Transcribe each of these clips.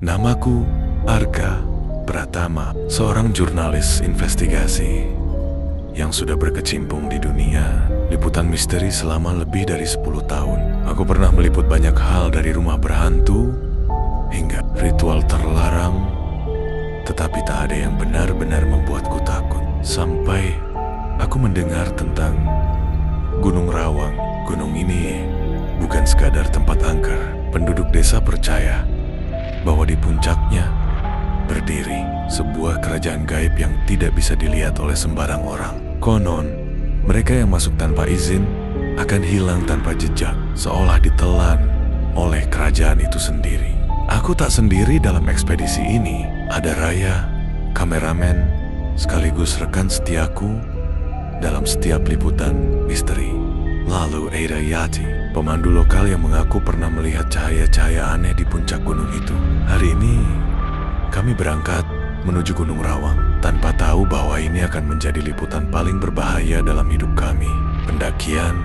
Namaku Arka Pratama, seorang jurnalis investigasi yang sudah berkecimpung di dunia liputan misteri selama lebih dari 10 tahun. Aku pernah meliput banyak hal dari rumah berhantu hingga ritual terlarang, tetapi tak ada yang benar-benar membuatku takut. Sampai aku mendengar tentang Gunung Rawang. Gunung ini bukan sekadar tempat angker. Penduduk desa percaya bahwa di puncaknya berdiri sebuah kerajaan gaib yang tidak bisa dilihat oleh sembarang orang. Konon, mereka yang masuk tanpa izin akan hilang tanpa jejak, seolah ditelan oleh kerajaan itu sendiri. Aku tak sendiri dalam ekspedisi ini. Ada Raya, kameramen, sekaligus rekan setiaku dalam setiap liputan misteri. Lalu Eira Yati, pemandu lokal yang mengaku pernah melihat cahaya-cahaya aneh di puncak gunung itu. Hari ini, kami berangkat menuju Gunung Rawang tanpa tahu bahwa ini akan menjadi liputan paling berbahaya dalam hidup kami. Pendakian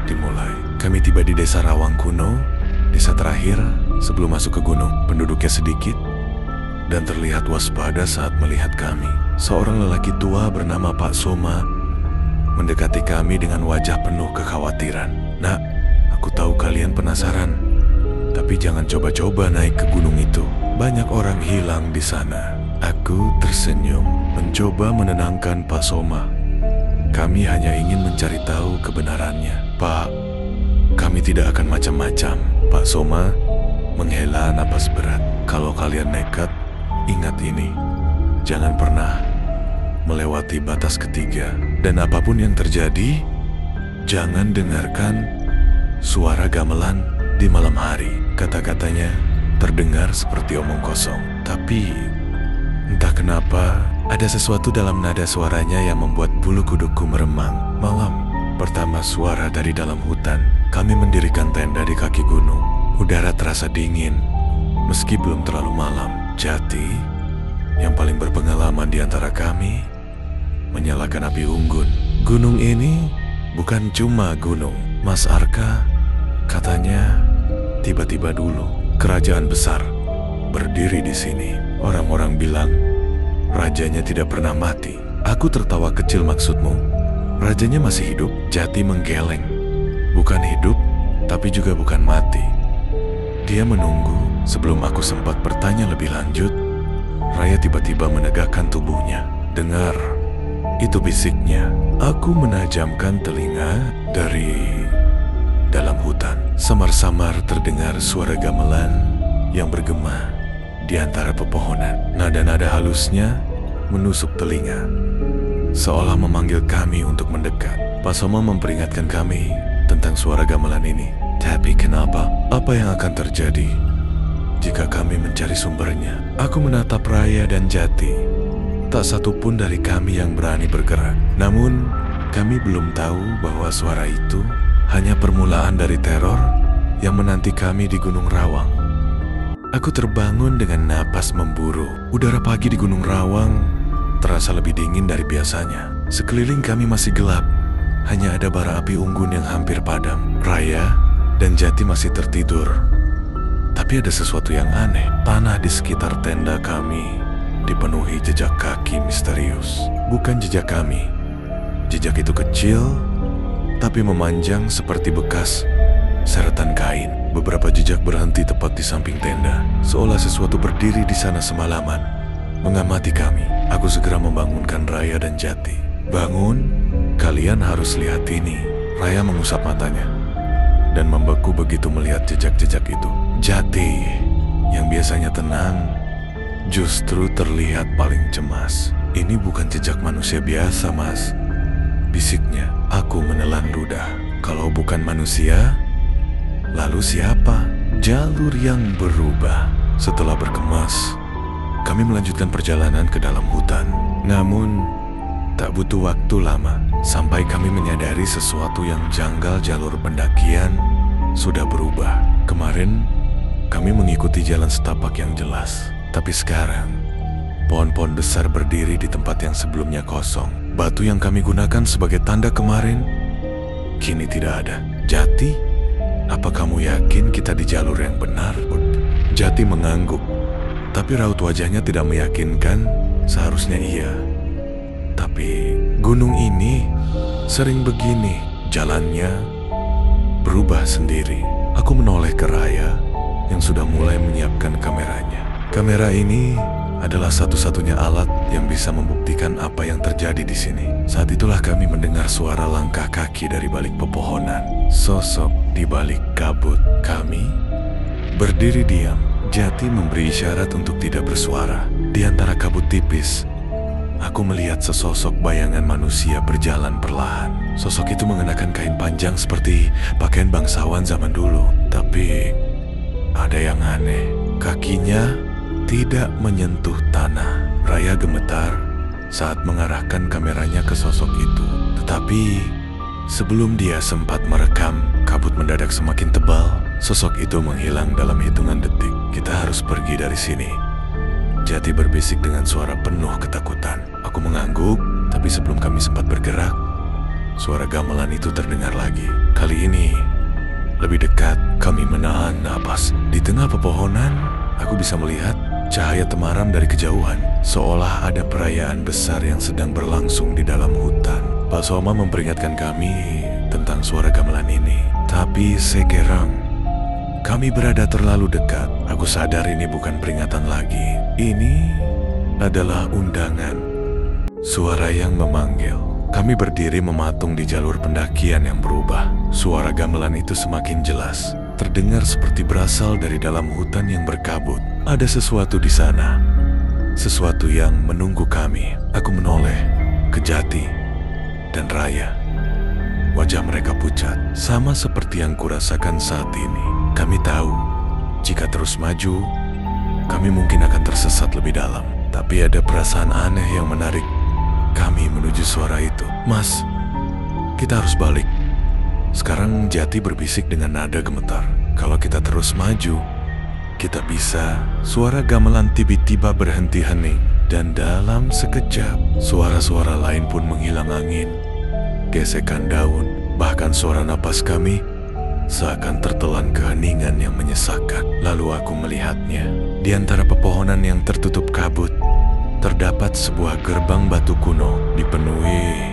dimulai. Kami tiba di desa Rawang kuno, desa terakhir sebelum masuk ke gunung. Penduduknya sedikit dan terlihat waspada saat melihat kami. Seorang lelaki tua bernama Pak Soma mendekati kami dengan wajah penuh kekhawatiran. "Nak, aku tahu kalian penasaran, tapi jangan coba-coba naik ke gunung itu. Banyak orang hilang di sana." Aku tersenyum, mencoba menenangkan Pak Soma. "Kami hanya ingin mencari tahu kebenarannya, Pak. Kami tidak akan macam-macam." Pak Soma menghela napas berat. "Kalau kalian nekat, ingat ini. Jangan pernah melewati batas ketiga. Dan apapun yang terjadi, jangan dengarkan suara gamelan di malam hari." Kata-katanya terdengar seperti omong kosong, tapi entah kenapa ada sesuatu dalam nada suaranya yang membuat bulu kudukku meremang. Malam pertama suara dari dalam hutan. Kami mendirikan tenda di kaki gunung. Udara terasa dingin meski belum terlalu malam. Jati, yang paling berpengalaman di antara kami, menyalakan api unggun. "Gunung ini bukan cuma gunung, Mas Arka," katanya. "Tiba-tiba dulu kerajaan besar berdiri di sini. Orang-orang bilang rajanya tidak pernah mati." Aku tertawa kecil. "Maksudmu, rajanya masih hidup?" Jati menggeleng. "Bukan hidup, tapi juga bukan mati." Dia menunggu. Sebelum aku sempat bertanya lebih lanjut, Raya tiba-tiba menegakkan tubuhnya. "Dengar," itu bisiknya. Aku menajamkan telinga. Dari dalam hutan samar-samar terdengar suara gamelan yang bergema di antara pepohonan. Nada-nada halusnya menusuk telinga, seolah memanggil kami untuk mendekat. Pak Soma memperingatkan kami tentang suara gamelan ini. Tapi kenapa? Apa yang akan terjadi jika kami mencari sumbernya? Aku menatap Raya dan Jati. Tak satu pun dari kami yang berani bergerak. Namun, kami belum tahu bahwa suara itu hanya permulaan dari teror yang menanti kami di Gunung Rawang. Aku terbangun dengan napas memburu. Udara pagi di Gunung Rawang terasa lebih dingin dari biasanya. Sekeliling kami masih gelap. Hanya ada bara api unggun yang hampir padam. Raya dan Jati masih tertidur. Tapi ada sesuatu yang aneh. Tanah di sekitar tenda kami dipenuhi jejak kaki misterius. Bukan jejak kami. Jejak itu kecil, tapi memanjang seperti bekas seretan kain. Beberapa jejak berhenti tepat di samping tenda, seolah sesuatu berdiri di sana semalaman, mengamati kami. Aku segera membangunkan Raya dan Jati. "Bangun, kalian harus lihat ini." Raya mengusap matanya dan membeku begitu melihat jejak-jejak itu. Jati, yang biasanya tenang, justru terlihat paling cemas. "Ini bukan jejak manusia biasa, Mas," bisiknya. Aku menelan ludah. "Kalau bukan manusia, lalu siapa?" Jalur yang berubah. Setelah berkemas, kami melanjutkan perjalanan ke dalam hutan. Namun, tak butuh waktu lama sampai kami menyadari sesuatu yang janggal. Jalur pendakian sudah berubah. Kemarin, kami mengikuti jalan setapak yang jelas. Tapi sekarang, pohon-pohon besar berdiri di tempat yang sebelumnya kosong. Batu yang kami gunakan sebagai tanda kemarin, kini tidak ada. "Jati, apa kamu yakin kita di jalur yang benar?" Jati mengangguk. Tapi raut wajahnya tidak meyakinkan. Seharusnya iya. Tapi gunung ini sering begini. Jalannya berubah sendiri. Aku menoleh ke Raya yang sudah mulai menyiapkan kameranya. Kamera ini adalah satu-satunya alat yang bisa membuktikan apa yang terjadi di sini. Saat itulah kami mendengar suara langkah kaki dari balik pepohonan. Sosok di balik kabut. Kami berdiri diam. Jati memberi isyarat untuk tidak bersuara. Di antara kabut tipis, aku melihat sesosok bayangan manusia berjalan perlahan. Sosok itu mengenakan kain panjang seperti pakaian bangsawan zaman dulu. Tapi ada yang aneh. Kakinya tidak menyentuh tanah. Raya gemetar saat mengarahkan kameranya ke sosok itu. Tetapi sebelum dia sempat merekam, kabut mendadak semakin tebal. Sosok itu menghilang dalam hitungan detik. Kita harus pergi dari sini. Jati berbisik dengan suara penuh ketakutan. Aku mengangguk, tapi sebelum kami sempat bergerak, suara gamelan itu terdengar lagi. Kali ini lebih dekat. Kami menahan napas. Di tengah pepohonan, aku bisa melihat cahaya temaram dari kejauhan. Seolah ada perayaan besar yang sedang berlangsung di dalam hutan. Pak Soma memperingatkan kami tentang suara gamelan ini. Tapi sekarang kami berada terlalu dekat. Aku sadar ini bukan peringatan lagi. Ini adalah undangan. Suara yang memanggil. Kami berdiri mematung di jalur pendakian yang berubah. Suara gamelan itu semakin jelas. Terdengar seperti berasal dari dalam hutan yang berkabut. Ada sesuatu di sana. Sesuatu yang menunggu kami. Aku menoleh ke Jati dan Raya. Wajah mereka pucat, sama seperti yang kurasakan saat ini. Kami tahu, jika terus maju, kami mungkin akan tersesat lebih dalam. Tapi ada perasaan aneh yang menarik kami menuju suara itu. Mas, kita harus balik. Sekarang Jati berbisik dengan nada gemetar. Kalau kita terus maju, kita bisa. Suara gamelan tiba-tiba berhenti hening. Dan dalam sekejap, suara-suara lain pun menghilang angin. Gesekan daun, bahkan suara napas kami seakan tertelan keheningan yang menyesakkan. Lalu aku melihatnya. Di antara pepohonan yang tertutup kabut, terdapat sebuah gerbang batu kuno dipenuhi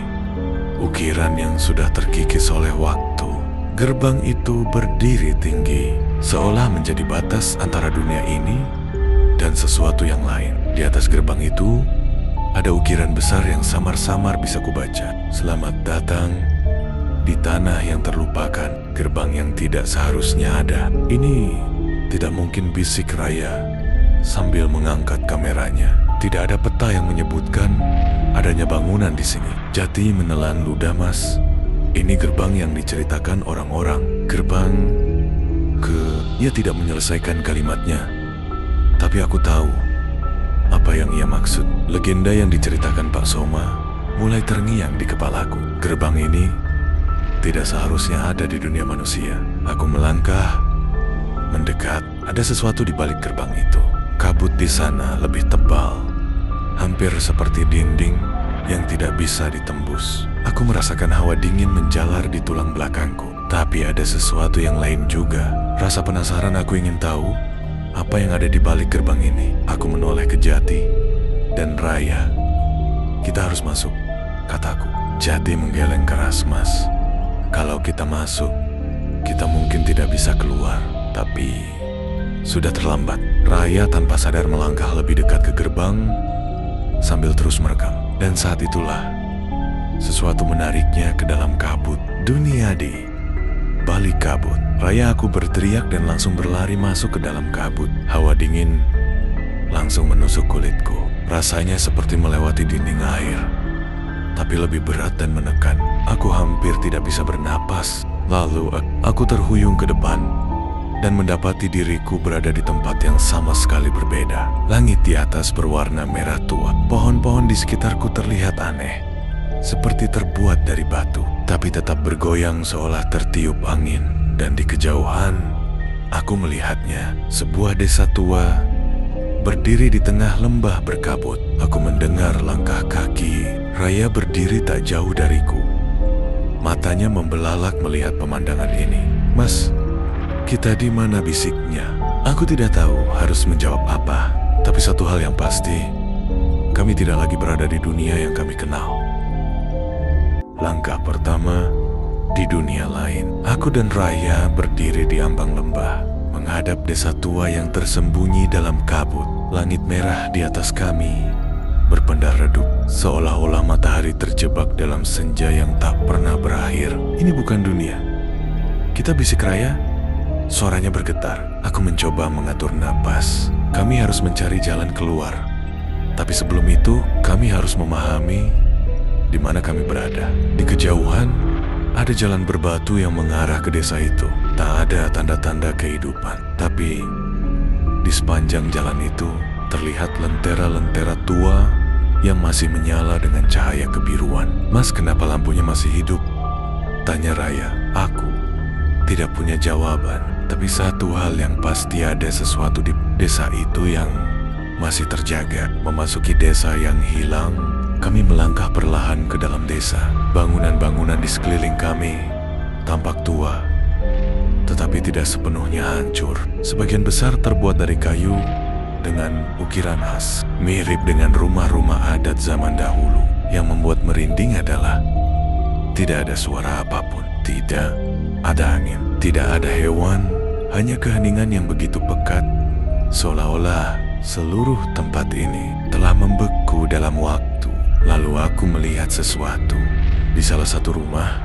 ukiran yang sudah terkikis oleh waktu. Gerbang itu berdiri tinggi, seolah menjadi batas antara dunia ini dan sesuatu yang lain. Di atas gerbang itu, ada ukiran besar yang samar-samar bisa kubaca. Selamat datang di tanah yang terlupakan, gerbang yang tidak seharusnya ada. Ini tidak mungkin, bisik Raya sambil mengangkat kameranya. Tidak ada peta yang menyebutkan adanya bangunan di sini. Jati menelan ludah. Mas, ini gerbang yang diceritakan orang-orang. Gerbang ke... Ia tidak menyelesaikan kalimatnya. Tapi aku tahu apa yang ia maksud. Legenda yang diceritakan Pak Soma mulai terngiang di kepalaku. Gerbang ini tidak seharusnya ada di dunia manusia. Aku melangkah, mendekat. Ada sesuatu di balik gerbang itu. Kabut di sana lebih tebal, hampir seperti dinding yang tidak bisa ditembus. Aku merasakan hawa dingin menjalar di tulang belakangku. Tapi ada sesuatu yang lain juga. Rasa penasaran. Aku ingin tahu apa yang ada di balik gerbang ini. Aku menoleh ke Jati dan Raya. Kita harus masuk, kataku. Jati menggeleng keras. Mas, kalau kita masuk, kita mungkin tidak bisa keluar. Tapi sudah terlambat. Raya tanpa sadar melangkah lebih dekat ke gerbang sambil terus merekam. Dan saat itulah sesuatu menariknya ke dalam kabut. Dunia di balik kabut. Raya, aku berteriak dan langsung berlari masuk ke dalam kabut. Hawa dingin langsung menusuk kulitku. Rasanya seperti melewati dinding air, tapi lebih berat dan menekan. Aku hampir tidak bisa bernapas. Lalu aku terhuyung ke depan dan mendapati diriku berada di tempat yang sama sekali berbeda. Langit di atas berwarna merah tua. Pohon-pohon di sekitarku terlihat aneh, seperti terbuat dari batu, tapi tetap bergoyang seolah tertiup angin. Dan di kejauhan, aku melihatnya, sebuah desa tua berdiri di tengah lembah berkabut. Aku mendengar langkah kaki. Raya berdiri tak jauh dariku. Matanya membelalak melihat pemandangan ini. Mas, kita di mana, bisiknya. Aku tidak tahu harus menjawab apa, Tapi satu hal yang pasti, kami tidak lagi berada di dunia yang kami kenal. Langkah pertama, di dunia lain. Aku dan Raya berdiri di ambang lembah, menghadap desa tua yang tersembunyi dalam kabut. Langit merah di atas kami berpendar redup, seolah-olah matahari terjebak dalam senja yang tak pernah berakhir. Ini bukan dunia. Kita, bisik Raya. Suaranya bergetar. Aku mencoba mengatur napas. Kami harus mencari jalan keluar. Tapi sebelum itu, kami harus memahami di mana kami berada. Di kejauhan, ada jalan berbatu yang mengarah ke desa itu. Tak ada tanda-tanda kehidupan. Tapi di sepanjang jalan itu terlihat lentera-lentera tua yang masih menyala dengan cahaya kebiruan. Mas, kenapa lampunya masih hidup? Tanya Raya. Aku tidak punya jawaban. Tapi satu hal yang pasti, ada sesuatu di desa itu yang masih terjaga. Memasuki desa yang hilang, kami melangkah perlahan ke dalam desa. Bangunan-bangunan di sekeliling kami tampak tua, tetapi tidak sepenuhnya hancur. Sebagian besar terbuat dari kayu dengan ukiran khas, mirip dengan rumah-rumah adat zaman dahulu. Yang membuat merinding adalah tidak ada suara apapun, tidak ada angin, tidak ada hewan, hanya keheningan yang begitu pekat, seolah-olah seluruh tempat ini telah membeku dalam waktu. Lalu aku melihat sesuatu. Di salah satu rumah,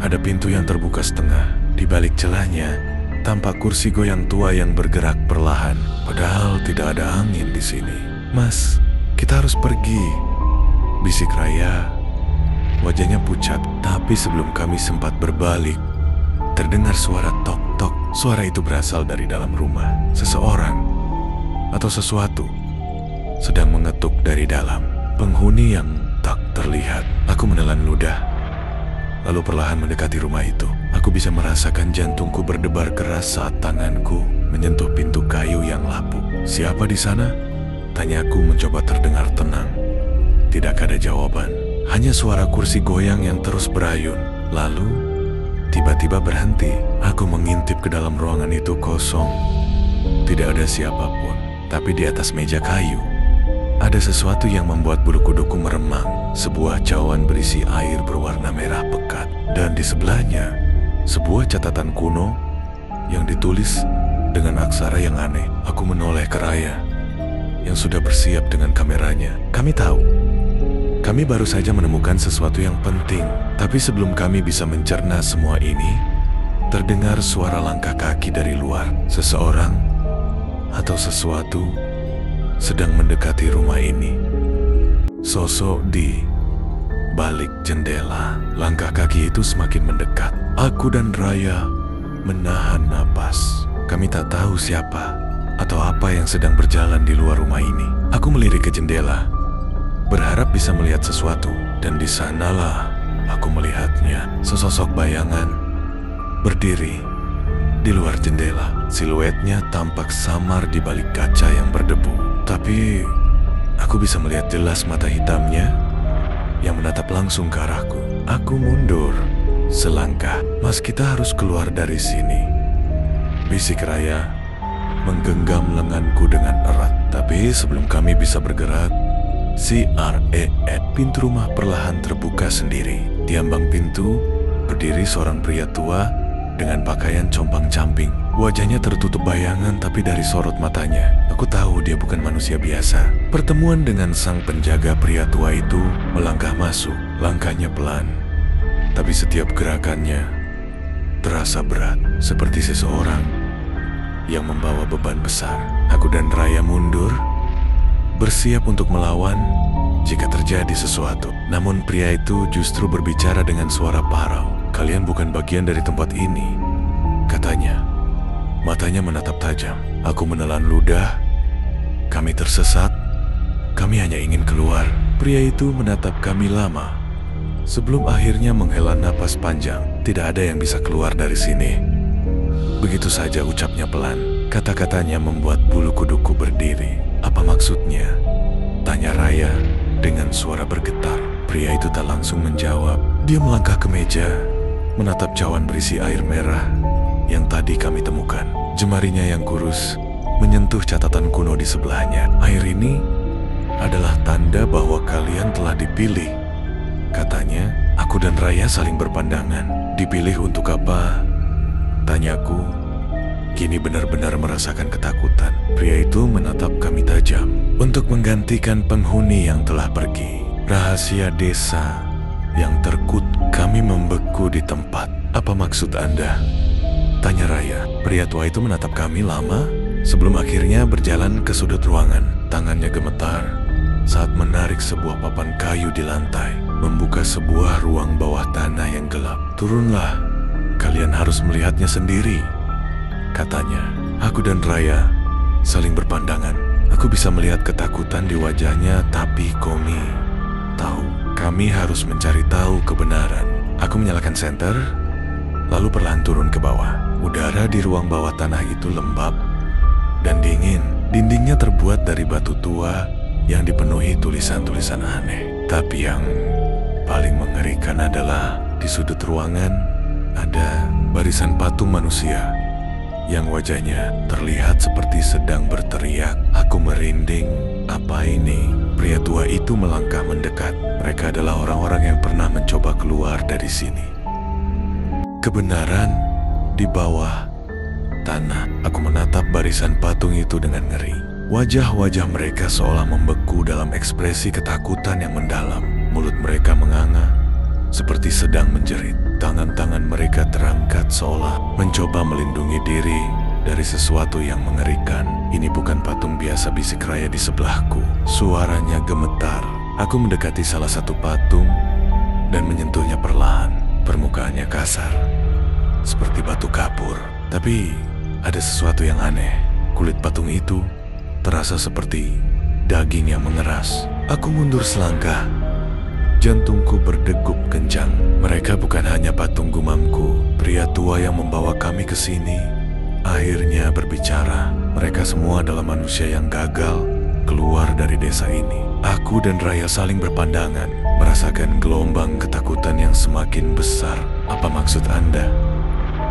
ada pintu yang terbuka setengah. Di balik celahnya, tampak kursi goyang tua yang bergerak perlahan. Padahal tidak ada angin di sini. Mas, kita harus pergi, bisik Raya. Wajahnya pucat, tapi sebelum kami sempat berbalik, terdengar suara tok-tok. Suara itu berasal dari dalam rumah. Seseorang atau sesuatu sedang mengetuk dari dalam. Penghuni yang tak terlihat. Aku menelan ludah, lalu perlahan mendekati rumah itu. Aku bisa merasakan jantungku berdebar keras saat tanganku menyentuh pintu kayu yang lapuk. Siapa di sana? Tanyaku mencoba terdengar tenang. Tidak ada jawaban, hanya suara kursi goyang yang terus berayun. Lalu tiba-tiba berhenti. Aku mengintip ke dalam ruangan itu kosong. Tidak ada siapapun. Tapi di atas meja kayu ada sesuatu yang membuat bulu kuduku meremang. Sebuah cawan berisi air berwarna merah pekat. Dan di sebelahnya, sebuah catatan kuno yang ditulis dengan aksara yang aneh. Aku menoleh ke Raya yang sudah bersiap dengan kameranya. Kami tahu, kami baru saja menemukan sesuatu yang penting. Tapi sebelum kami bisa mencerna semua ini, terdengar suara langkah kaki dari luar. Seseorang atau sesuatu sedang mendekati rumah ini. Sosok di balik jendela. Langkah kaki itu semakin mendekat. Aku dan Raya menahan napas. Kami tak tahu siapa atau apa yang sedang berjalan di luar rumah ini. Aku melirik ke jendela, berharap bisa melihat sesuatu. Dan di sanalah aku melihatnya. Sesosok bayangan berdiri di luar jendela. Siluetnya tampak samar di balik kaca yang berdebu. Tapi aku bisa melihat jelas mata hitamnya yang menatap langsung ke arahku. Aku mundur selangkah. Mas, kita harus keluar dari sini, bisik Raya menggenggam lenganku dengan erat. Tapi sebelum kami bisa bergerak, pintu rumah perlahan terbuka sendiri. Di ambang pintu berdiri seorang pria tua dengan pakaian compang-camping. Wajahnya tertutup bayangan, tapi dari sorot matanya aku tahu dia bukan manusia biasa. Pertemuan dengan sang penjaga pria tua itu melangkah masuk. Langkahnya pelan, tapi setiap gerakannya terasa berat, seperti seseorang yang membawa beban besar. Aku dan Raya mundur, bersiap untuk melawan jika terjadi sesuatu. Namun pria itu justru berbicara dengan suara parau. Kalian bukan bagian dari tempat ini, katanya. Matanya menatap tajam. Aku menelan ludah. Kami tersesat. Kami hanya ingin keluar. Pria itu menatap kami lama, sebelum akhirnya menghela napas panjang. Tidak ada yang bisa keluar dari sini. Begitu saja ucapnya pelan. Kata-katanya membuat bulu kuduku berdiri. Apa maksudnya? Tanya Raya dengan suara bergetar. Pria itu tak langsung menjawab. Dia melangkah ke meja, menatap cawan berisi air merah yang tadi kami temukan. Jemarinya yang kurus menyentuh catatan kuno di sebelahnya. Air ini adalah tanda bahwa kalian telah dipilih. Katanya, aku dan Raya saling berpandangan. Dipilih untuk apa? Tanyaku. Kini benar-benar merasakan ketakutan. Pria itu menatap kami tajam. Untuk menggantikan penghuni yang telah pergi. Rahasia desa yang terkut, kami membeku di tempat. Apa maksud Anda? Tanya Raya. Pria tua itu menatap kami lama sebelum akhirnya berjalan ke sudut ruangan. Tangannya gemetar saat menarik sebuah papan kayu di lantai, membuka sebuah ruang bawah tanah yang gelap. Turunlah, kalian harus melihatnya sendiri, katanya. Aku dan Raya saling berpandangan. Aku bisa melihat ketakutan di wajahnya, tapi Komi tahu kami harus mencari tahu kebenaran. Aku menyalakan senter, lalu perlahan turun ke bawah. Udara di ruang bawah tanah itu lembab dan dingin. Dindingnya terbuat dari batu tua yang dipenuhi tulisan-tulisan aneh. Tapi yang paling mengerikan adalah di sudut ruangan ada barisan patung manusia yang wajahnya terlihat seperti sedang berteriak. Aku merinding. Apa ini? Pria tua itu melangkah mendekat. Mereka adalah orang-orang yang pernah mencoba keluar dari sini. Kebenaran di bawah tanah. Aku menatap barisan patung itu dengan ngeri. Wajah-wajah mereka seolah membeku dalam ekspresi ketakutan yang mendalam. Mulut mereka menganga seperti sedang menjerit. Tangan-tangan mereka terangkat seolah mencoba melindungi diri dari sesuatu yang mengerikan. Ini bukan patung biasa, bisik Raya di sebelahku. Suaranya gemetar. Aku mendekati salah satu patung dan menyentuhnya perlahan. Permukaannya kasar, seperti batu kapur. Tapi ada sesuatu yang aneh. Kulit patung itu terasa seperti daging yang mengeras. Aku mundur selangkah. Jantungku berdegup kencang. Mereka bukan hanya patung gumamku. Pria tua yang membawa kami ke sini akhirnya berbicara. Mereka semua adalah manusia yang gagal keluar dari desa ini. Aku dan Raya saling berpandangan, merasakan gelombang ketakutan yang semakin besar. Apa maksud Anda?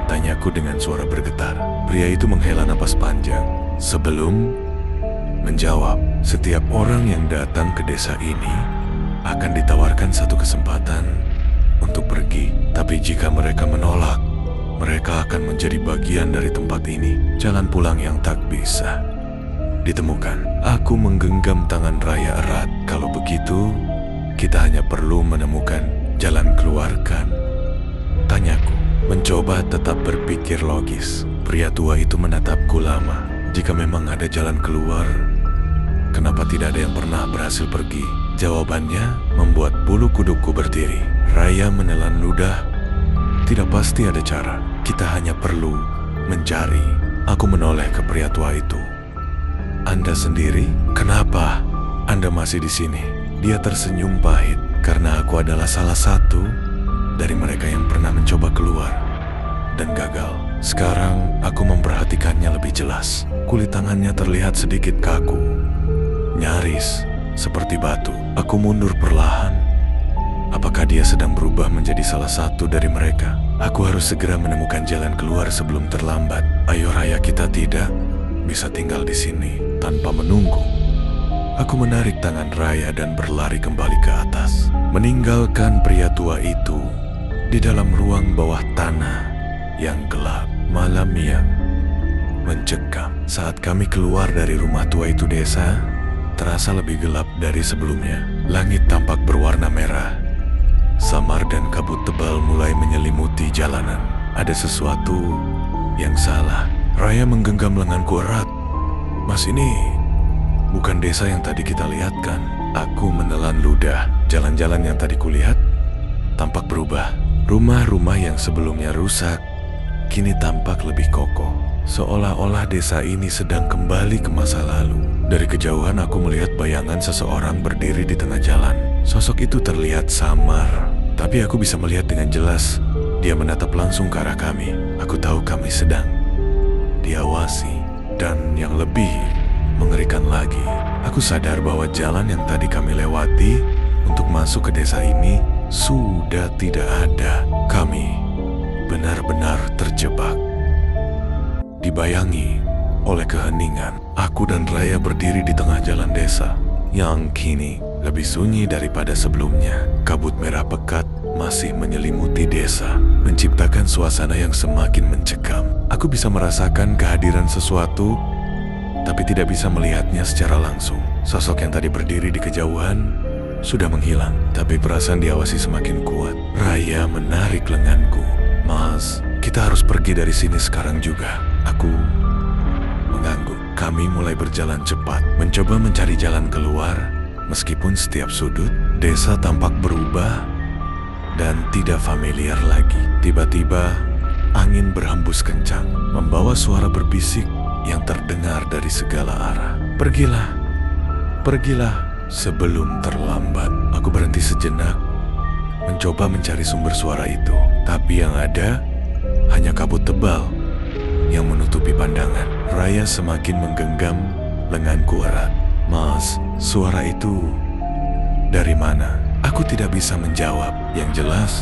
Tanyaku dengan suara bergetar. Pria itu menghela napas panjang sebelum menjawab. Setiap orang yang datang ke desa ini akan ditawarkan satu kesempatan untuk pergi. Tapi jika mereka menolak, mereka akan menjadi bagian dari tempat ini. Jalan pulang yang tak bisa ditemukan. Aku menggenggam tangan Raya erat. Kalau begitu, kita hanya perlu menemukan jalan keluarkan. Tanyaku, mencoba tetap berpikir logis. Pria tua itu menatapku lama. Jika memang ada jalan keluar, kenapa tidak ada yang pernah berhasil pergi? Jawabannya membuat bulu kudukku berdiri. Raya menelan ludah. Tidak pasti ada cara. Kita hanya perlu mencari. Aku menoleh ke pria tua itu. Anda sendiri? Kenapa Anda masih di sini? Dia tersenyum pahit. Karena aku adalah salah satu dari mereka yang pernah mencoba keluar dan gagal. Sekarang aku memperhatikannya lebih jelas. Kulit tangannya terlihat sedikit kaku, nyaris seperti batu. Aku mundur perlahan. Apakah dia sedang berubah menjadi salah satu dari mereka? Aku harus segera menemukan jalan keluar sebelum terlambat. Ayo Raya, kita tidak bisa tinggal di sini tanpa menunggu. Aku menarik tangan Raya dan berlari kembali ke atas, meninggalkan pria tua itu di dalam ruang bawah tanah yang gelap. Malam yang mencekam. Saat kami keluar dari rumah tua itu, desa terasa lebih gelap dari sebelumnya. Langit tampak berwarna merah samar dan kabut tebal mulai menyelimuti jalanan. Ada sesuatu yang salah. Raya menggenggam lenganku erat. Mas, ini bukan desa yang tadi kita lihat kan? Aku menelan ludah. Jalan-jalan yang tadi kulihat tampak berubah. Rumah-rumah yang sebelumnya rusak kini tampak lebih kokoh. Seolah-olah desa ini sedang kembali ke masa lalu. Dari kejauhan aku melihat bayangan seseorang berdiri di tengah jalan. Sosok itu terlihat samar, tapi aku bisa melihat dengan jelas. Dia menatap langsung ke arah kami. Aku tahu kami sedang diawasi. Dan yang lebih mengerikan lagi, aku sadar bahwa jalan yang tadi kami lewati untuk masuk ke desa ini sudah tidak ada. Kami benar-benar terjebak. Dibayangi oleh keheningan. Aku dan Raya berdiri di tengah jalan desa yang kini lebih sunyi daripada sebelumnya. Kabut merah pekat masih menyelimuti desa, menciptakan suasana yang semakin mencekam. Aku bisa merasakan kehadiran sesuatu, tapi tidak bisa melihatnya secara langsung. Sosok yang tadi berdiri di kejauhan sudah menghilang, tapi perasaan diawasi semakin kuat. Raya menarik lenganku. Mas, kita harus pergi dari sini sekarang juga. Aku mengangguk. Kami mulai berjalan cepat, mencoba mencari jalan keluar. Meskipun setiap sudut desa tampak berubah dan tidak familiar lagi. Tiba-tiba angin berhembus kencang, membawa suara berbisik yang terdengar dari segala arah. Pergilah, pergilah sebelum terlambat. Aku berhenti sejenak, mencoba mencari sumber suara itu. Tapi yang ada hanya kabut tebal yang menutupi pandangan. Raya semakin menggenggam lenganku erat. Mas, suara itu dari mana? Aku tidak bisa menjawab. Yang jelas,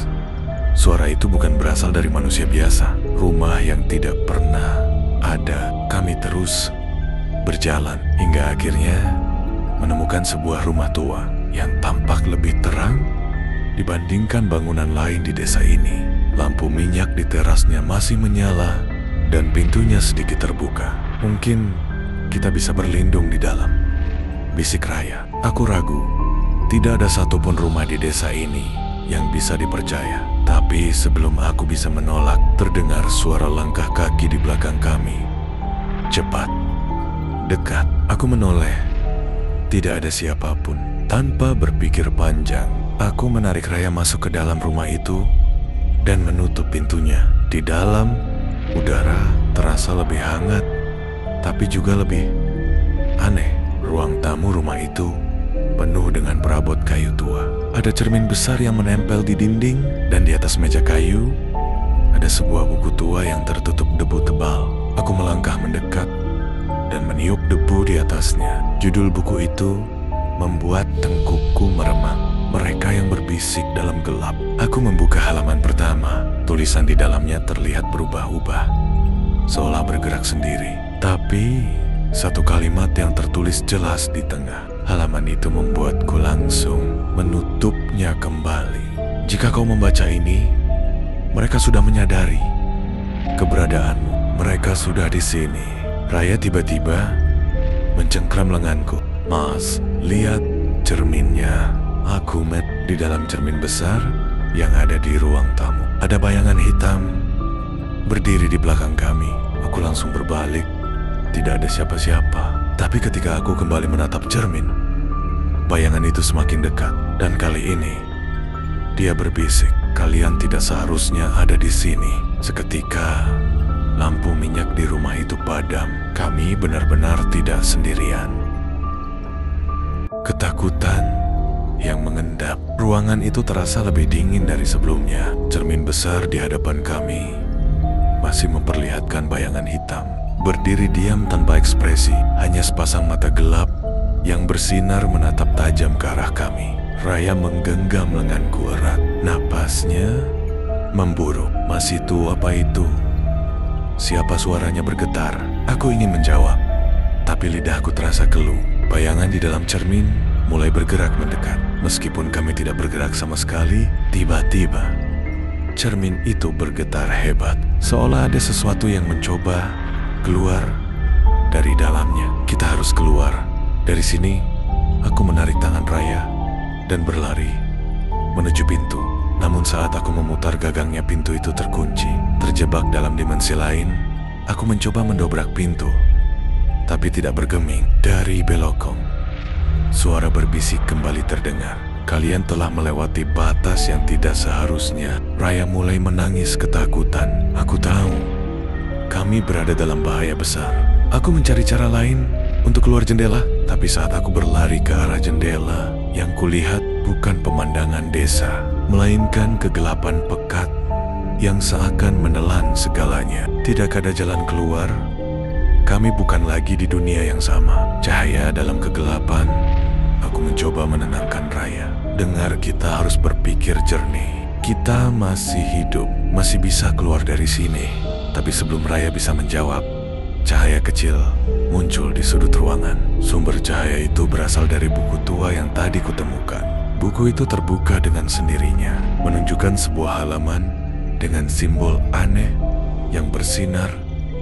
suara itu bukan berasal dari manusia biasa. Rumah yang tidak pernah ada. Kami terus berjalan hingga akhirnya menemukan sebuah rumah tua yang tampak lebih terang dibandingkan bangunan lain di desa ini. Lampu minyak di terasnya masih menyala dan pintunya sedikit terbuka. Mungkin kita bisa berlindung di dalam, bisik Raya. Aku ragu. Tidak ada satupun rumah di desa ini yang bisa dipercaya. Tapi sebelum aku bisa menolak, terdengar suara langkah kaki di belakang kami. Cepat, dekat. Aku menoleh. Tidak ada siapapun. Tanpa berpikir panjang, aku menarik Raya masuk ke dalam rumah itu dan menutup pintunya. Di dalam, udara terasa lebih hangat, tapi juga lebih aneh. Ruang tamu rumah itu penuh dengan perabot kayu tua. Ada cermin besar yang menempel di dinding, dan di atas meja kayu ada sebuah buku tua yang tertutup debu tebal. Aku melangkah mendekat dan meniup debu di atasnya. Judul buku itu membuat tengkukku meremang. Mereka yang berbisik dalam gelap. Aku membuka halaman pertama. Tulisan di dalamnya terlihat berubah-ubah, seolah bergerak sendiri. Tapi satu kalimat yang tertulis jelas di tengah halaman itu membuatku langsung menutupnya kembali. Jika kau membaca ini, mereka sudah menyadari keberadaanmu. Mereka sudah di sini. Raya tiba-tiba mencengkram lenganku. Mas, lihat cerminnya. Aku met di dalam cermin besar yang ada di ruang tamu. Ada bayangan hitam berdiri di belakang kami. Aku langsung berbalik. Tidak ada siapa-siapa. Tapi ketika aku kembali menatap cermin, bayangan itu semakin dekat. Dan kali ini, dia berbisik, "Kalian tidak seharusnya ada di sini." Seketika, lampu minyak di rumah itu padam. Kami benar-benar tidak sendirian. Ketakutan yang mengendap. Ruangan itu terasa lebih dingin dari sebelumnya. Cermin besar di hadapan kami masih memperlihatkan bayangan hitam, berdiri diam tanpa ekspresi, hanya sepasang mata gelap yang bersinar menatap tajam ke arah kami. Raya menggenggam lenganku erat. Napasnya memburu. Masih tua apa itu? Siapa suaranya bergetar? Aku ingin menjawab, tapi lidahku terasa keluh. Bayangan di dalam cermin mulai bergerak mendekat. Meskipun kami tidak bergerak sama sekali, tiba-tiba cermin itu bergetar hebat, seolah ada sesuatu yang mencoba keluar dari dalamnya. Kita harus keluar dari sini. Aku menarik tangan Raya dan berlari menuju pintu. Namun saat aku memutar gagangnya, pintu itu terkunci. Terjebak dalam dimensi lain, aku mencoba mendobrak pintu, tapi tidak bergeming. Dari belokong, suara berbisik kembali terdengar. Kalian telah melewati batas yang tidak seharusnya. Raya mulai menangis ketakutan. Aku tahu kami berada dalam bahaya besar. Aku mencari cara lain untuk keluar jendela, tapi saat aku berlari ke arah jendela, yang kulihat bukan pemandangan desa, melainkan kegelapan pekat yang seakan menelan segalanya. Tidak ada jalan keluar. Kami bukan lagi di dunia yang sama. Cahaya dalam kegelapan. Aku mencoba menenangkan Raya. Dengar, kita harus berpikir jernih. Kita masih hidup, masih bisa keluar dari sini. Tapi sebelum Raya bisa menjawab, cahaya kecil muncul di sudut ruangan. Sumber cahaya itu berasal dari buku tua yang tadi kutemukan. Buku itu terbuka dengan sendirinya, menunjukkan sebuah halaman dengan simbol aneh yang bersinar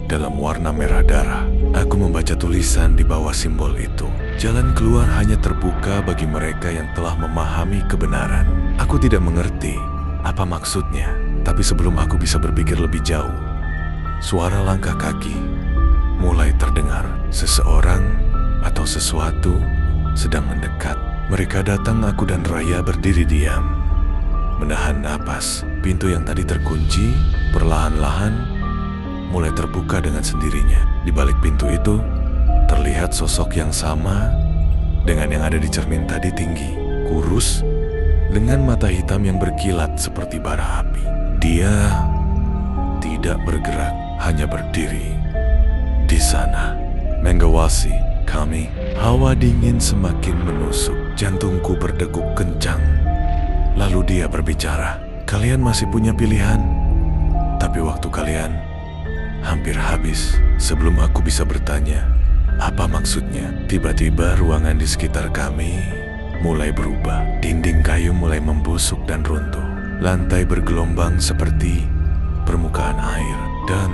dalam warna merah darah. Aku membaca tulisan di bawah simbol itu. Jalan keluar hanya terbuka bagi mereka yang telah memahami kebenaran. Aku tidak mengerti apa maksudnya, tapi sebelum aku bisa berpikir lebih jauh, suara langkah kaki mulai terdengar. Seseorang atau sesuatu sedang mendekat. Mereka datang, aku dan Raya berdiri diam, menahan napas. Pintu yang tadi terkunci perlahan-lahan mulai terbuka dengan sendirinya. Di balik pintu itu terlihat sosok yang sama dengan yang ada di cermin tadi, tinggi, kurus, dengan mata hitam yang berkilat seperti bara api. Dia tidak bergerak, hanya berdiri di sana, mengawasi kami. Hawa dingin semakin menusuk, jantungku berdegup kencang. Lalu dia berbicara, "Kalian masih punya pilihan, tapi waktu kalian hampir habis." Sebelum aku bisa bertanya apa maksudnya, tiba-tiba ruangan di sekitar kami mulai berubah. Dinding kayu mulai membusuk dan runtuh. Lantai bergelombang seperti permukaan air, dan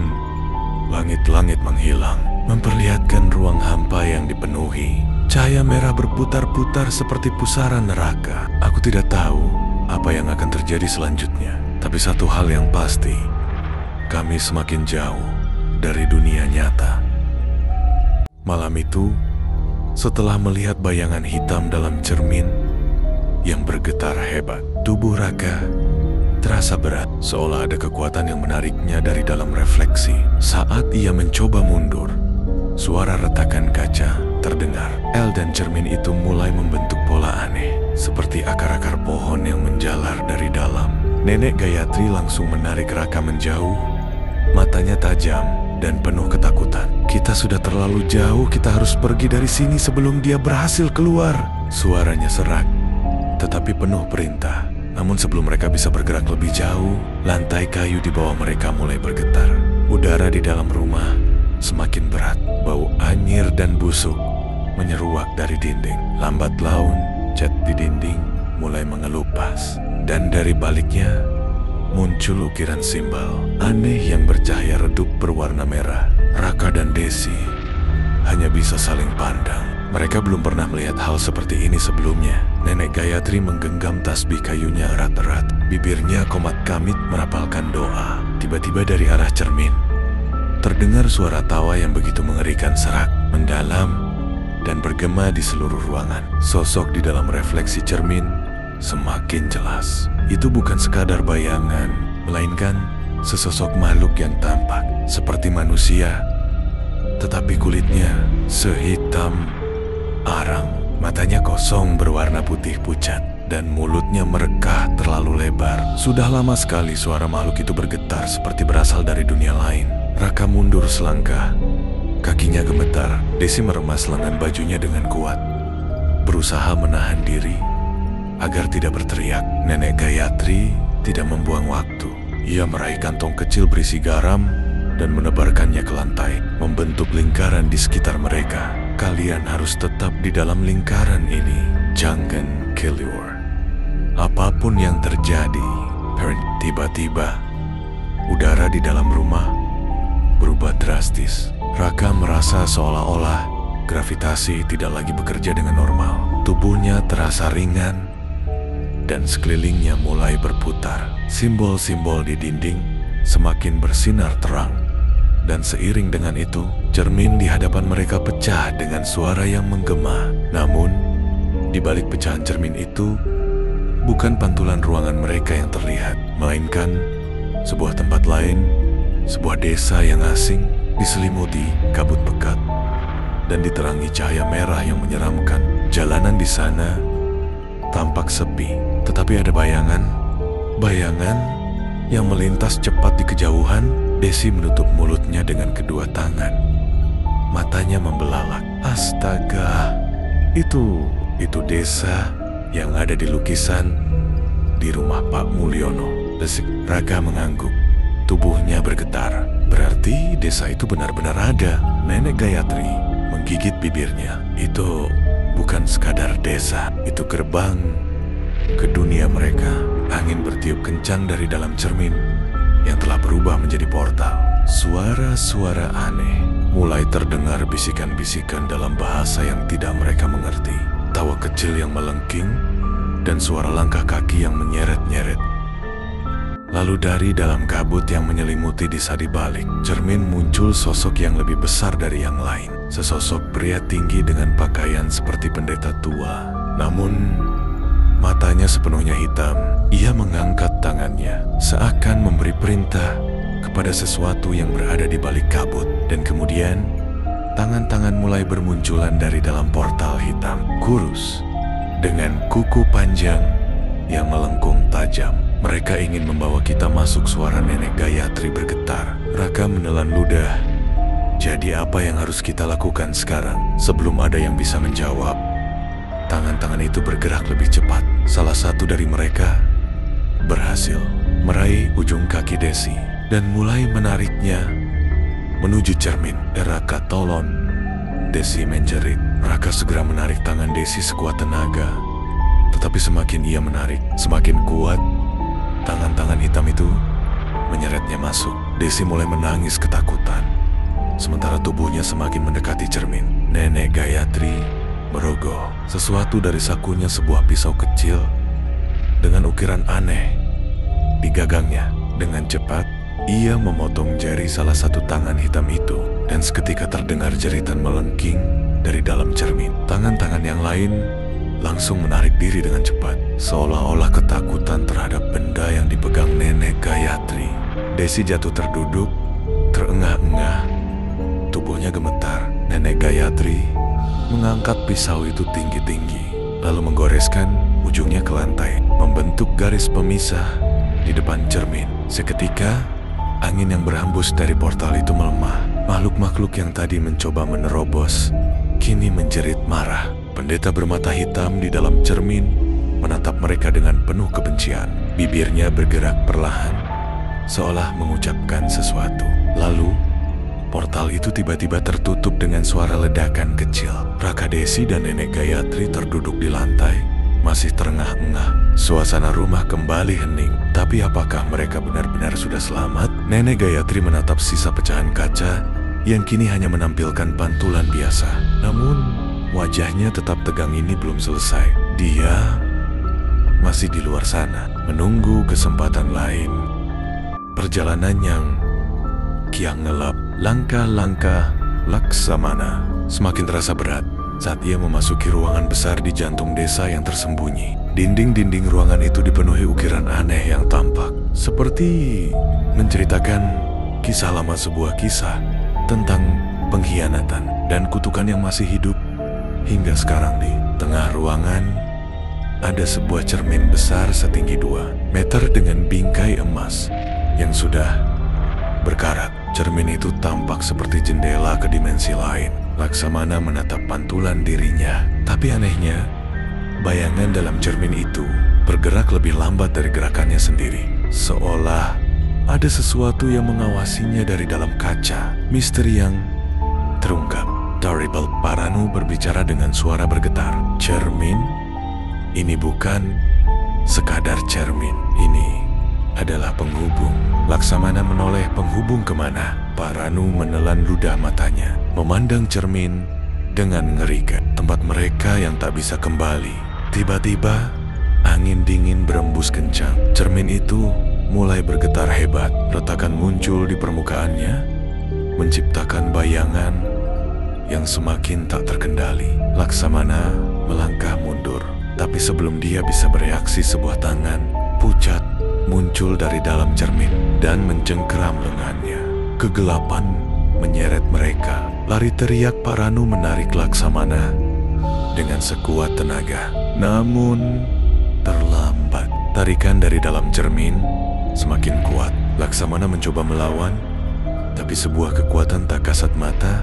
langit-langit menghilang, memperlihatkan ruang hampa yang dipenuhi. Cahaya merah berputar-putar seperti pusaran neraka. Aku tidak tahu apa yang akan terjadi selanjutnya, tapi satu hal yang pasti, kami semakin jauh dari dunia nyata. Malam itu, setelah melihat bayangan hitam dalam cermin yang bergetar hebat, tubuh Raka terasa berat, seolah ada kekuatan yang menariknya dari dalam refleksi. Saat ia mencoba mundur, suara retakan kaca terdengar. Dan cermin itu mulai membentuk pola aneh, seperti akar-akar pohon yang menjalar dari dalam. Nenek Gayatri langsung menarik Raka menjauh, matanya tajam dan penuh ketakutan. "Kita sudah terlalu jauh, kita harus pergi dari sini sebelum dia berhasil keluar." Suaranya serak, tetapi penuh perintah. Namun sebelum mereka bisa bergerak lebih jauh, lantai kayu di bawah mereka mulai bergetar. Udara di dalam rumah semakin berat. Bau anyir dan busuk menyeruak dari dinding. Lambat laun, cat di dinding mulai mengelupas. Dan dari baliknya muncul ukiran simbol aneh yang bercahaya redup berwarna merah. Raka dan Desi hanya bisa saling pandang. Mereka belum pernah melihat hal seperti ini sebelumnya. Nenek Gayatri menggenggam tasbih kayunya erat-erat. Bibirnya komat kamit merapalkan doa. Tiba-tiba dari arah cermin terdengar suara tawa yang begitu mengerikan, serak, mendalam, dan bergema di seluruh ruangan. Sosok di dalam refleksi cermin semakin jelas. Itu bukan sekadar bayangan, melainkan sesosok makhluk yang tampak seperti manusia, tetapi kulitnya sehitam arang. Matanya kosong berwarna putih pucat, dan mulutnya merekah terlalu lebar. Sudah lama sekali suara makhluk itu bergetar seperti berasal dari dunia lain. Raka mundur selangkah, kakinya gemetar. Desi meremas lengan bajunya dengan kuat, berusaha menahan diri agar tidak berteriak. Nenek Gayatri tidak membuang waktu. Ia meraih kantong kecil berisi garam dan menebarkannya ke lantai, membentuk lingkaran di sekitar mereka. "Kalian harus tetap di dalam lingkaran ini. Jangan keluar. Apapun yang terjadi." Tiba-tiba, udara di dalam rumah berubah drastis. Raka merasa seolah-olah gravitasi tidak lagi bekerja dengan normal. Tubuhnya terasa ringan, dan sekelilingnya mulai berputar. Simbol-simbol di dinding semakin bersinar terang. Dan seiring dengan itu, cermin di hadapan mereka pecah dengan suara yang menggema. Namun, di balik pecahan cermin itu, bukan pantulan ruangan mereka yang terlihat, melainkan sebuah tempat lain, sebuah desa yang asing, diselimuti kabut pekat dan diterangi cahaya merah yang menyeramkan. Jalanan di sana tampak sepi, tetapi ada bayangan yang melintas cepat di kejauhan. Desi menutup mulutnya dengan kedua tangan. Matanya membelalak. Astaga, itu desa yang ada di lukisan di rumah Pak Mulyono. Desik. Raka mengangguk. Tubuhnya bergetar. Berarti desa itu benar-benar ada. Nenek Gayatri menggigit bibirnya. Itu bukan sekadar desa, itu gerbang ke dunia mereka. Angin bertiup kencang dari dalam cermin yang telah berubah menjadi portal. Suara-suara aneh mulai terdengar, bisikan-bisikan dalam bahasa yang tidak mereka mengerti. Tawa kecil yang melengking dan suara langkah kaki yang menyeret-nyeret. Lalu dari dalam kabut yang menyelimuti desa di balik cermin muncul sosok yang lebih besar dari yang lain. Sesosok pria tinggi dengan pakaian seperti pendeta tua. Namun matanya sepenuhnya hitam. Ia mengangkat tangannya seakan memberi perintah kepada sesuatu yang berada di balik kabut. Dan kemudian tangan-tangan mulai bermunculan dari dalam portal hitam. Kurus dengan kuku panjang yang melengkung tajam. Mereka ingin membawa kita masuk. Suara Nenek Gayatri bergetar. Raka menelan ludah. Jadi apa yang harus kita lakukan sekarang? Sebelum ada yang bisa menjawab, tangan-tangan itu bergerak lebih cepat. Salah satu dari mereka berhasil meraih ujung kaki Desi dan mulai menariknya menuju cermin. Raka, tolong. Desi menjerit. Raka segera menarik tangan Desi sekuat tenaga. Tetapi semakin ia menarik, semakin kuat tangan-tangan hitam itu menyeretnya masuk. Desi mulai menangis ketakutan, sementara tubuhnya semakin mendekati cermin. Nenek Gayatri merogoh sesuatu dari sakunya, sebuah pisau kecil dengan ukiran aneh di gagangnya. Dengan cepat, ia memotong jari salah satu tangan hitam itu, dan seketika terdengar jeritan melengking dari dalam cermin. Tangan-tangan yang lain langsung menarik diri dengan cepat, seolah-olah ketakutan terhadap benda yang dipegang Nenek Gayatri. Desi jatuh terduduk, terengah-engah, tubuhnya gemetar. Nenek Gayatri mengangkat pisau itu tinggi-tinggi, lalu menggoreskan ujungnya ke lantai, membentuk garis pemisah di depan cermin. Seketika, angin yang berhembus dari portal itu melemah. Makhluk-makhluk yang tadi mencoba menerobos kini menjerit marah. Pendeta bermata hitam di dalam cermin menatap mereka dengan penuh kebencian. Bibirnya bergerak perlahan, seolah mengucapkan sesuatu. Lalu, portal itu tiba-tiba tertutup dengan suara ledakan kecil. Raka, Desi, dan Nenek Gayatri terduduk di lantai, masih terengah-engah. Suasana rumah kembali hening. Tapi apakah mereka benar-benar sudah selamat? Nenek Gayatri menatap sisa pecahan kaca yang kini hanya menampilkan pantulan biasa. Namun, wajahnya tetap tegang. Ini belum selesai. Dia masih di luar sana, menunggu kesempatan lain. Perjalanan yang kian gelap. Langkah-langkah Laksamana semakin terasa berat saat ia memasuki ruangan besar di jantung desa yang tersembunyi. Dinding-dinding ruangan itu dipenuhi ukiran aneh yang tampak seperti menceritakan kisah lama, sebuah kisah tentang pengkhianatan dan kutukan yang masih hidup hingga sekarang. Di tengah ruangan ada sebuah cermin besar setinggi 2 meter dengan bingkai emas yang sudah berkarat. Cermin itu tampak seperti jendela ke dimensi lain. Laksamana menatap pantulan dirinya. Tapi anehnya, bayangan dalam cermin itu bergerak lebih lambat dari gerakannya sendiri. Seolah ada sesuatu yang mengawasinya dari dalam kaca. Misteri yang terungkap. Terrible, Paranu berbicara dengan suara bergetar. Cermin? Ini bukan sekadar cermin. Ini adalah penghubung. Laksamana menoleh. Penghubung kemana? Paranu menelan ludah matanya, memandang cermin dengan ngeri ke tempat mereka yang tak bisa kembali. Tiba-tiba, angin dingin berembus kencang. Cermin itu mulai bergetar hebat. Retakan muncul di permukaannya, menciptakan bayangan yang semakin tak terkendali. Laksamana melangkah mundur, tapi sebelum dia bisa bereaksi, sebuah tangan pucat muncul dari dalam cermin dan mencengkeram lengannya. Kegelapan menyeret mereka. Lari teriak Paranu menarik Laksamana dengan sekuat tenaga. Namun terlambat. Tarikan dari dalam cermin semakin kuat. Laksamana mencoba melawan, tapi sebuah kekuatan tak kasat mata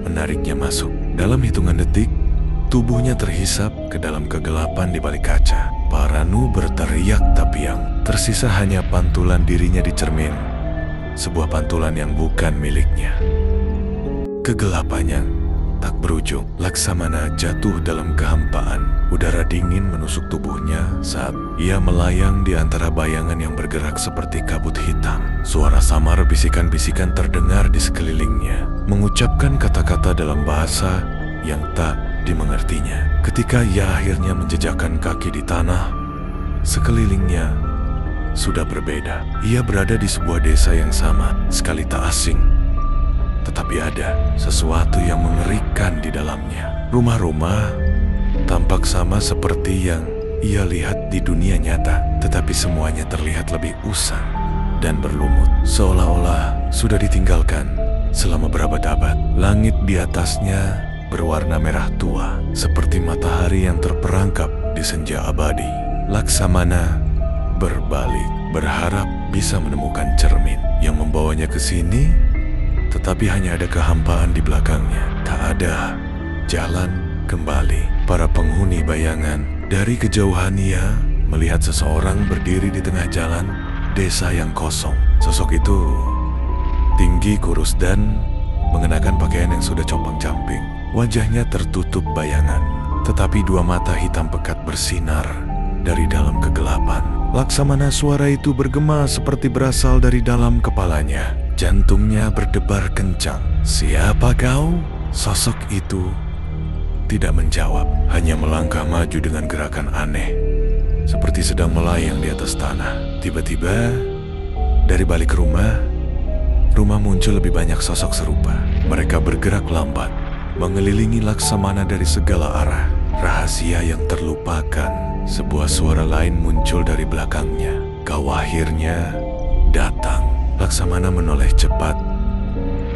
menariknya masuk. Dalam hitungan detik, tubuhnya terhisap ke dalam kegelapan di balik kaca. Paranu berteriak, tapi yang tersisa hanya pantulan dirinya di cermin sebuah pantulan yang bukan miliknya. Kegelapannya tak berujung. Laksamana jatuh dalam kehampaan. Udara dingin menusuk tubuhnya saat ia melayang di antara bayangan yang bergerak seperti kabut hitam. Suara samar bisikan-bisikan terdengar di sekelilingnya, mengucapkan kata-kata dalam bahasa yang tak dimengertinya. Ketika ia akhirnya menjejakkan kaki di tanah, sekelilingnya sudah berbeda. Ia berada di sebuah desa yang sama, sekali tak asing, tetapi ada sesuatu yang mengerikan di dalamnya. Rumah-rumah tampak sama seperti yang ia lihat di dunia nyata, tetapi semuanya terlihat lebih usang dan berlumut, seolah-olah sudah ditinggalkan selama berabad-abad. Langit di atasnya berwarna merah tua, seperti matahari yang terperangkap di senja abadi. Laksamana berbalik, berharap bisa menemukan cermin yang membawanya ke sini, tetapi hanya ada kehampaan di belakangnya. Tak ada jalan kembali. Para penghuni bayangan dari kejauhan ia melihat seseorang berdiri di tengah jalan desa yang kosong. Sosok itu tinggi, kurus, dan mengenakan pakaian yang sudah compang-camping. Wajahnya tertutup bayangan, tetapi dua mata hitam pekat bersinar dari dalam kegelapan. Laksamana, suara itu bergema seperti berasal dari dalam kepalanya. Jantungnya berdebar kencang. "Siapa kau?" Sosok itu tidak menjawab, hanya melangkah maju dengan gerakan aneh, seperti sedang melayang di atas tanah. Tiba-tiba, dari balik rumah muncul lebih banyak sosok serupa. Mereka bergerak lambat, mengelilingi Laksamana dari segala arah. Rahasia yang terlupakan. Sebuah suara lain muncul dari belakangnya. "Kau akhirnya datang." Laksamana menoleh cepat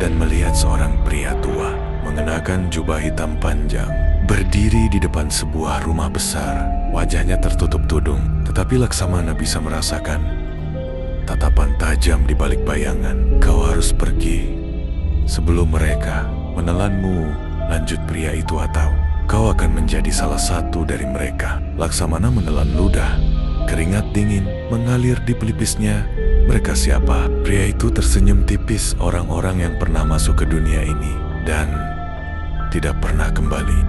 dan melihat seorang pria tua mengenakan jubah hitam panjang, berdiri di depan sebuah rumah besar. Wajahnya tertutup tudung, tetapi Laksamana bisa merasakan tatapan tajam di balik bayangan. "Kau harus pergi sebelum mereka menelanmu," lanjut pria itu, "atau kau akan menjadi salah satu dari mereka." Laksamana menelan ludah. Keringat dingin mengalir di pelipisnya. Mereka siapa? Pria itu tersenyum tipis. Orang-orang yang pernah masuk ke dunia ini dan tidak pernah kembali.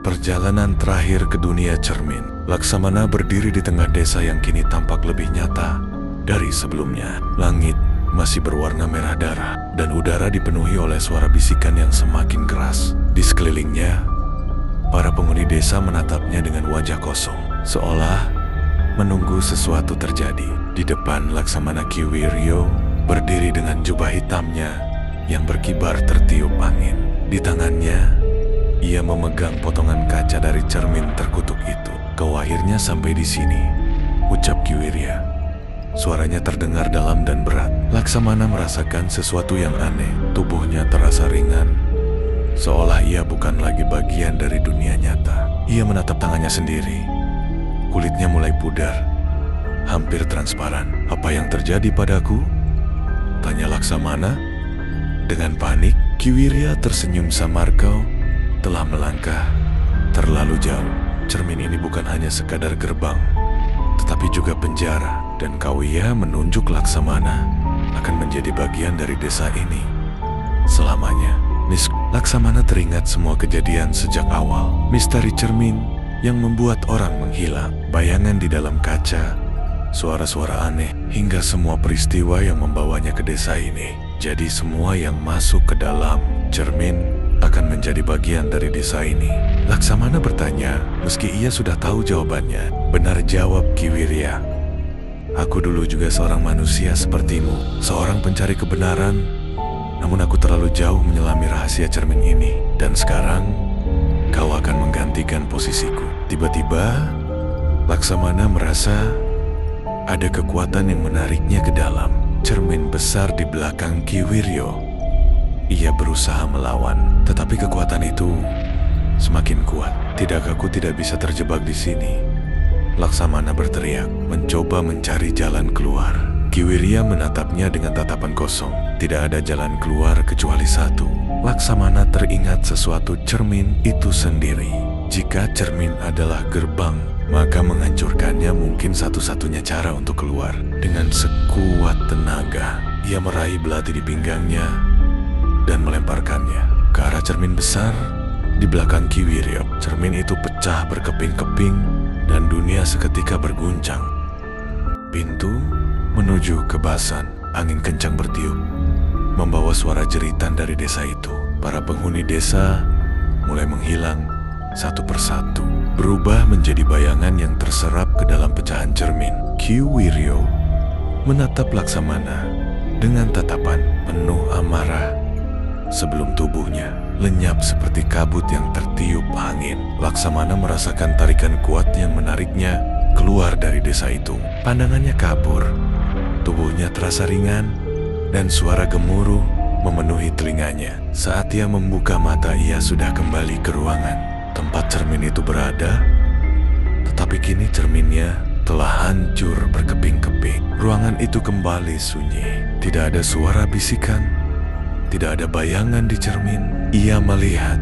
Perjalanan terakhir ke dunia cermin. Laksamana berdiri di tengah desa yang kini tampak lebih nyata dari sebelumnya. Langit masih berwarna merah darah dan udara dipenuhi oleh suara bisikan yang semakin keras. Di sekelilingnya, para penghuni desa menatapnya dengan wajah kosong, seolah menunggu sesuatu terjadi. Di depan Laksamana, Kiwiryo berdiri dengan jubah hitamnya yang berkibar tertiup angin. Di tangannya, ia memegang potongan kaca dari cermin terkutuk itu. "Kau akhirnya sampai di sini," ucap Kiwirya. Suaranya terdengar dalam dan berat. Laksamana merasakan sesuatu yang aneh. Tubuhnya terasa ringan, seolah ia bukan lagi bagian dari dunia nyata. Ia menatap tangannya sendiri. Kulitnya mulai pudar, hampir transparan. "Apa yang terjadi padaku?" tanya Laksamana dengan panik. Kiwirya tersenyum samar. "Kau telah melangkah terlalu jauh. Cermin ini bukan hanya sekadar gerbang, tetapi juga penjara. Dan kau," ia menunjuk Laksamana, "akan menjadi bagian dari desa ini selamanya." Laksamana teringat semua kejadian sejak awal. Misteri cermin yang membuat orang menghilang, bayangan di dalam kaca, suara-suara aneh, hingga semua peristiwa yang membawanya ke desa ini. Jadi semua yang masuk ke dalam cermin akan menjadi bagian dari desa ini. Laksamana bertanya, meski ia sudah tahu jawabannya. "Benar," jawab Kiwirya. "Aku dulu juga seorang manusia sepertimu, seorang pencari kebenaran. Namun aku terlalu jauh menyelami rahasia cermin ini. Dan sekarang, kau akan menggantikan posisiku." Tiba-tiba, Laksamana merasa ada kekuatan yang menariknya ke dalam cermin besar di belakang Kiwiryo. Ia berusaha melawan, tetapi kekuatan itu semakin kuat. "Tidak, aku tidak bisa terjebak di sini," Laksamana berteriak, mencoba mencari jalan keluar. Kiwirya menatapnya dengan tatapan kosong. Tidak ada jalan keluar kecuali satu. Laksamana teringat sesuatu, cermin itu sendiri. Jika cermin adalah gerbang, maka menghancurkannya mungkin satu-satunya cara untuk keluar. Dengan sekuat tenaga, ia meraih belati di pinggangnya dan melemparkannya ke arah cermin besar di belakang Ki Wiryo. Cermin itu pecah berkeping-keping dan dunia seketika berguncang. Pintu menuju ke Basan. Angin kencang bertiup, membawa suara jeritan dari desa itu. Para penghuni desa mulai menghilang satu persatu, berubah menjadi bayangan yang terserap ke dalam pecahan cermin. Ki Wiryo menatap Laksamana dengan tatapan penuh amarah sebelum tubuhnya lenyap seperti kabut yang tertiup angin. Laksamana merasakan tarikan kuat yang menariknya keluar dari desa itu. Pandangannya kabur, tubuhnya terasa ringan, dan suara gemuruh memenuhi telinganya. Saat ia membuka mata, ia sudah kembali ke ruangan tempat cermin itu berada, tetapi kini cerminnya telah hancur berkeping-keping. Ruangan itu kembali sunyi. Tidak ada suara bisikan, tidak ada bayangan di cermin. Ia melihat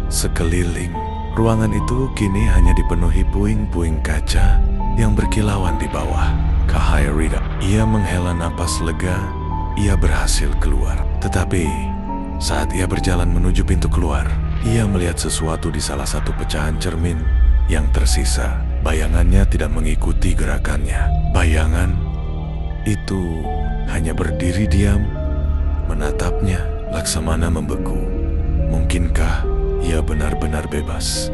sekeliling. Ruangan itu kini hanya dipenuhi puing-puing kaca yang berkilauan di bawah. Cahaya Rida. Ia menghela napas lega. Ia berhasil keluar. Tetapi saat ia berjalan menuju pintu keluar, ia melihat sesuatu di salah satu pecahan cermin yang tersisa. Bayangannya tidak mengikuti gerakannya. Bayangan itu hanya berdiri diam, menatapnya. Laksamana membeku. Mungkinkah ia benar-benar bebas?